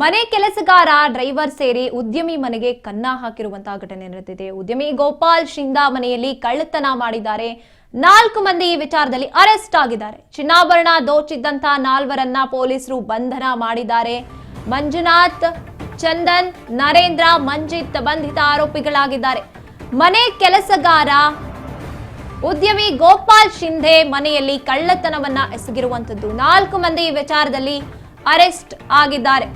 ಮನೆ ಕೆಲಸಗಾರ ಡ್ರೈವರ್ ಸೇರಿ ಉದ್ಯಮಿ ಮನೆಗೆ ಕನ್ನ ಹಾಕಿರುವಂತಹ ಘಟನೆ ನಡೆದಿದೆ. ಉದ್ಯಮಿ ಗೋಪಾಲ್ ಶಿಂದಾ ಮನೆಯಲ್ಲಿ ಕಳ್ಳತನ ಮಾಡಿದ್ದಾರೆ. 4 ಮಂದಿ ಈ ವಿಚಾರದಲ್ಲಿ ಅರೆಸ್ಟ್ ಆಗಿದ್ದಾರೆ. ಚಿನ್ನಾಭರಣ ದೋಚಿದ್ದಂತ 4ವರನ್ನ ಪೊಲೀಸರು ಬಂಧನ ಮಾಡಿದ್ದಾರೆ. ಮಂಜುನಾಥ್, ಚಂದನ್, ನರೇಂದ್ರ, ಮಂಜಿತ್ ಬಂಧಿತ ಆರೋಪಿಗಳಾಗಿದ್ದಾರೆ. ಮನೆ ಕೆಲಸಗಾರ ಉದ್ಯಮಿ ಗೋಪಾಲ್ ಶಿಂದೆ ಮನೆಯಲ್ಲಿ ಕಳ್ಳತನವನ್ನ ಎಸಗಿರುವಂತದ್ದು. 4 ಮಂದಿ ಈ ವಿಚಾರದಲ್ಲಿ ಅರೆಸ್ಟ್ ಆಗಿದ್ದಾರೆ.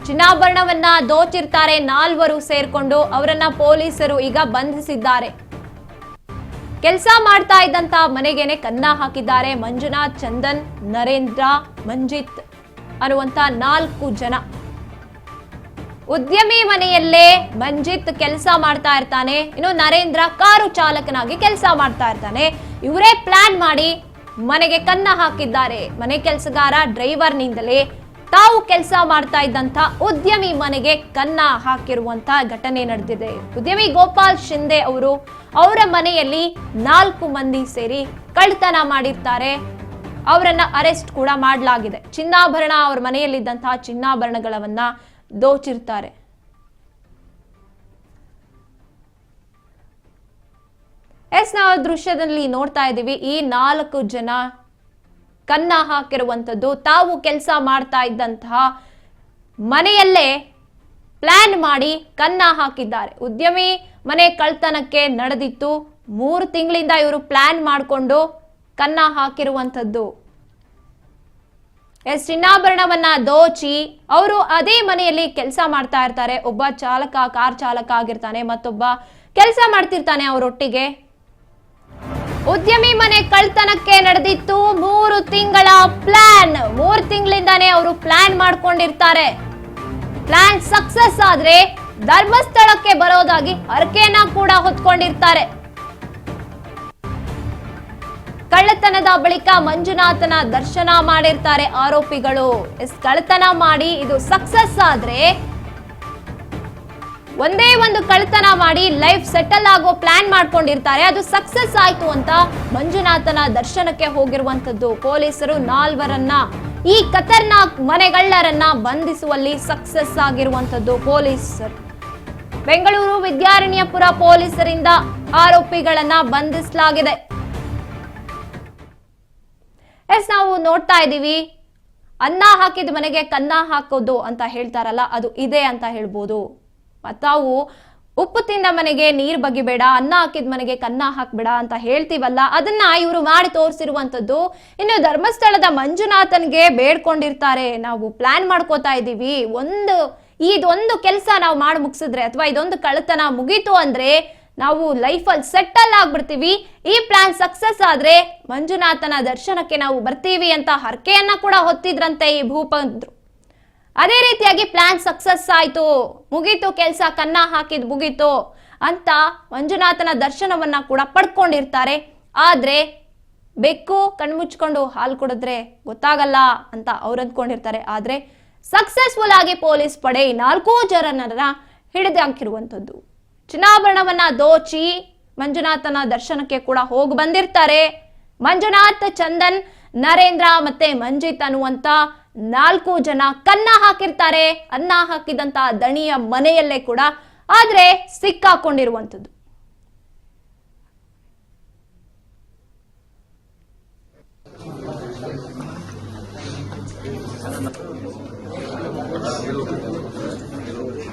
ಚಿನ್ನಾಭರಣವನ್ನ ದೋಚಿರ್ತಾರೆ 4ವರು ಸೇರ್ಕೊಂಡು. ಅವರನ್ನ ಪೊಲೀಸರು ಈಗ ಬಂಧಿಸಿದ್ದಾರೆ. ಕೆಲಸ ಮಾಡ್ತಾ ಇದ್ದಂತ ಮನೆಗೇನೆ ಕನ್ನ ಹಾಕಿದ್ದಾರೆ. ಮಂಜುನಾಥ್, ಚಂದನ್, ನರೇಂದ್ರ, ಮಂಜಿತ್ ಅನ್ನುವಂತ 4 ಜನ. ಉದ್ಯಮಿ ಮನೆಯಲ್ಲೇ ಮಂಜಿತ್ ಕೆಲಸ ಮಾಡ್ತಾ ಇರ್ತಾನೆ. ಇನ್ನು ನರೇಂದ್ರ ಕಾರು ಚಾಲಕನಾಗಿ ಕೆಲಸ ಮಾಡ್ತಾ ಇರ್ತಾನೆ. ಇವರೇ ಪ್ಲಾನ್ ಮಾಡಿ ಮನೆಗೆ ಕನ್ನ ಹಾಕಿದ್ದಾರೆ. ಮನೆ ಕೆಲಸಗಾರ ಡ್ರೈವರ್ ನಿಂದಲೇ ತಾವು ಕೆಲಸ ಮಾಡ್ತಾ ಇದ್ದಂತ ಉದ್ಯಮಿ ಮನೆಗೆ ಕನ್ನ ಹಾಕಿರುವಂತ ಘಟನೆ ನಡೆದಿದೆ. ಉದ್ಯಮಿ ಗೋಪಾಲ್ ಶಿಂದೆ ಅವರ ಮನೆಯಲ್ಲಿ 4 ಮಂದಿ ಸೇರಿ ಕಳ್ಳತನ ಮಾಡಿರ್ತಾರೆ. ಅವರನ್ನ ಅರೆಸ್ಟ್ ಕೂಡ ಮಾಡಲಾಗಿದೆ. ಚಿನ್ನಾಭರಣ, ಅವರ ಮನೆಯಲ್ಲಿದ್ದಂತಹ ಚಿನ್ನಾಭರಣಗಳನ್ನ ದೋಚಿರ್ತಾರೆ. ನಾವು ದೃಶ್ಯದಲ್ಲಿ ನೋಡ್ತಾ ಇದ್ದೀವಿ. ಈ 4 ಜನ ಕನ್ನ ಹಾಕಿರುವಂತದ್ದು ತಾವು ಕೆಲಸ ಮಾಡ್ತಾ ಇದ್ದಂತಹ ಮನೆಯಲ್ಲೇ ಪ್ಲಾನ್ ಮಾಡಿ ಕನ್ನ ಹಾಕಿದ್ದಾರೆ. ಉದ್ಯಮಿ ಮನೆ ಕಳ್ತನಕ್ಕೆ ನಡೆದಿತ್ತು. 3 ತಿಂಗಳಿಂದ ಇವರು ಪ್ಲಾನ್ ಮಾಡಿಕೊಂಡು ಕನ್ನ ಹಾಕಿರುವಂತದ್ದು. ಚಿನ್ನಾಭರಣವನ್ನ ದೋಚಿ ಅವರು ಅದೇ ಮನೆಯಲ್ಲಿ ಕೆಲಸ ಮಾಡ್ತಾ ಇರ್ತಾರೆ. ಒಬ್ಬ ಚಾಲಕ, ಕಾರ್ ಚಾಲಕ ಆಗಿರ್ತಾನೆ, ಮತ್ತೊಬ್ಬ ಕೆಲಸ ಮಾಡ್ತಿರ್ತಾನೆ ಅವರೊಟ್ಟಿಗೆ. ಉದ್ಯಮಿ ಮನೆ ಕಳ್ತನಕ್ಕೆ ನಡೆದಿತ್ತು 3 ತಿಂಗಳ ಪ್ಲಾನ್. 3 ತಿಂಗಳಿಂದಾನೇ ಅವರು ಪ್ಲಾನ್ ಮಾಡ್ಕೊಂಡಿರ್ತಾರೆ. ಪ್ಲಾನ್ ಸಕ್ಸಸ್ ಆದ್ರೆ ಧರ್ಮಸ್ಥಳಕ್ಕೆ ಬರೋದಾಗಿ ಹರಕೆಯನ್ನ ಕೂಡ ಹೊತ್ಕೊಂಡಿರ್ತಾರೆ. ಕಳ್ಳತನದ ಬಳಿಕ ಮಂಜುನಾಥನ ದರ್ಶನ ಮಾಡಿರ್ತಾರೆ ಆರೋಪಿಗಳು. ಕಳ್ಳತನ ಮಾಡಿ ಇದು ಸಕ್ಸಸ್ ಆದ್ರೆ ಒಂದೇ ಒಂದು ಕಳ್ಳತನ ಮಾಡಿ ಲೈಫ್ ಸೆಟಲ್ ಆಗೋ ಪ್ಲಾನ್ ಮಾಡ್ಕೊಂಡಿರ್ತಾರೆ. ಅದು ಸಕ್ಸಸ್ ಆಯ್ತು ಅಂತ ಮಂಜುನಾಥನ ದರ್ಶನಕ್ಕೆ ಹೋಗಿರುವಂತದ್ದು. ಪೊಲೀಸರು 4ವರನ್ನ, ಈ ಖತರ್ನಾಕ್ ಮನೆಗಳ್ಳರನ್ನ ಬಂಧಿಸುವಲ್ಲಿ ಸಕ್ಸಸ್ ಆಗಿರುವಂತದ್ದು ಪೊಲೀಸರು. ಬೆಂಗಳೂರು ವಿದ್ಯಾರಣ್ಯಪುರ ಪೊಲೀಸರಿಂದ ಆರೋಪಿಗಳನ್ನ ಬಂಧಿಸಲಾಗಿದೆ. ನಾವು ನೋಡ್ತಾ ಇದ್ದೀವಿ. ಅನ್ನ ಹಾಕಿದ ಮನೆಗೆ ಕನ್ನ ಹಾಕೋದು ಅಂತ ಹೇಳ್ತಾರಲ್ಲ, ಅದು ಇದೆ ಅಂತ ಹೇಳ್ಬೋದು. ತಾವು ಉಪ್ಪು ತಿಂದ ಮನೆಗೆ ನೀರ್ ಬಗಿಬೇಡ, ಅನ್ನ ಹಾಕಿದ ಮನೆಗೆ ಕನ್ನ ಹಾಕ್ಬೇಡ ಅಂತ ಹೇಳ್ತೀವಲ್ಲ, ಅದನ್ನ ಇವರು ಮಾಡಿ ತೋರಿಸಿರುವಂತದ್ದು. ಇನ್ನು ಧರ್ಮಸ್ಥಳದ ಮಂಜುನಾಥನ್ಗೆ ಬೇಡ್ಕೊಂಡಿರ್ತಾರೆ, ನಾವು ಪ್ಲಾನ್ ಮಾಡ್ಕೋತಾ ಇದ್ದೀವಿ, ಇದೊಂದು ಕೆಲಸ ನಾವು ಮಾಡಿ ಮುಗಿಸಿದ್ರೆ ಅಥವಾ ಇದೊಂದು ಕಳ್ಳತನ ಮುಗೀತು ಅಂದ್ರೆ ನಾವು ಲೈಫಲ್ಲಿ ಸೆಟಲ್ ಆಗ್ಬಿಡ್ತೀವಿ. ಈ ಪ್ಲಾನ್ ಸಕ್ಸಸ್ ಆದ್ರೆ ಮಂಜುನಾಥನ ದರ್ಶನಕ್ಕೆ ನಾವು ಬರ್ತೀವಿ ಅಂತ ಹರಕೆಯನ್ನ ಕೂಡ ಹೊತ್ತಿದ್ರಂತೆ ಈ ಭೂಪಂದ್ರು. ಅದೇ ರೀತಿಯಾಗಿ ಪ್ಲಾನ್ ಸಕ್ಸಸ್ ಆಯ್ತು, ಮುಗೀತು ಕೆಲಸ, ಕನ್ನ ಹಾಕಿದ್ ಮುಗೀತು ಅಂತ ಮಂಜುನಾಥನ ದರ್ಶನವನ್ನ ಕೂಡ ಪಡ್ಕೊಂಡಿರ್ತಾರೆ. ಆದ್ರೆ ಬೆಕ್ಕು ಕಣ್ಮುಚ್ಕೊಂಡು ಹಾಲು ಕುಡಿದ್ರೆ ಗೊತ್ತಾಗಲ್ಲ ಅಂತ ಅವ್ರು ಅಂದ್ಕೊಂಡಿರ್ತಾರೆ. ಆದ್ರೆ ಸಕ್ಸಸ್ಫುಲ್ ಆಗಿ ಪೊಲೀಸ್ ಪಡೆ 4 ಜನರನ್ನ ಹಿಡಿದು ಹಾಕಿರುವಂತದ್ದು. ಚಿನ್ನಾಭರಣವನ್ನ ದೋಚಿ ಮಂಜುನಾಥನ ದರ್ಶನಕ್ಕೆ ಕೂಡ ಹೋಗಿ ಬಂದಿರ್ತಾರೆ. ಮಂಜುನಾಥ್, ಚಂದನ್, ನರೇಂದ್ರ ಮತ್ತೆ ಮಂಜಿತ್ ಅನ್ನುವಂತ 4 ಜನ ಕನ್ನ ಹಾಕಿರ್ತಾರೆ. ಅನ್ನ ಹಾಕಿದಂತ ದಣಿಯ ಮನೆಯಲ್ಲೇ ಕೂಡ. ಆದ್ರೆ ಸಿಕ್ಕಾಕೊಂಡಿರುವಂತದ್ದು.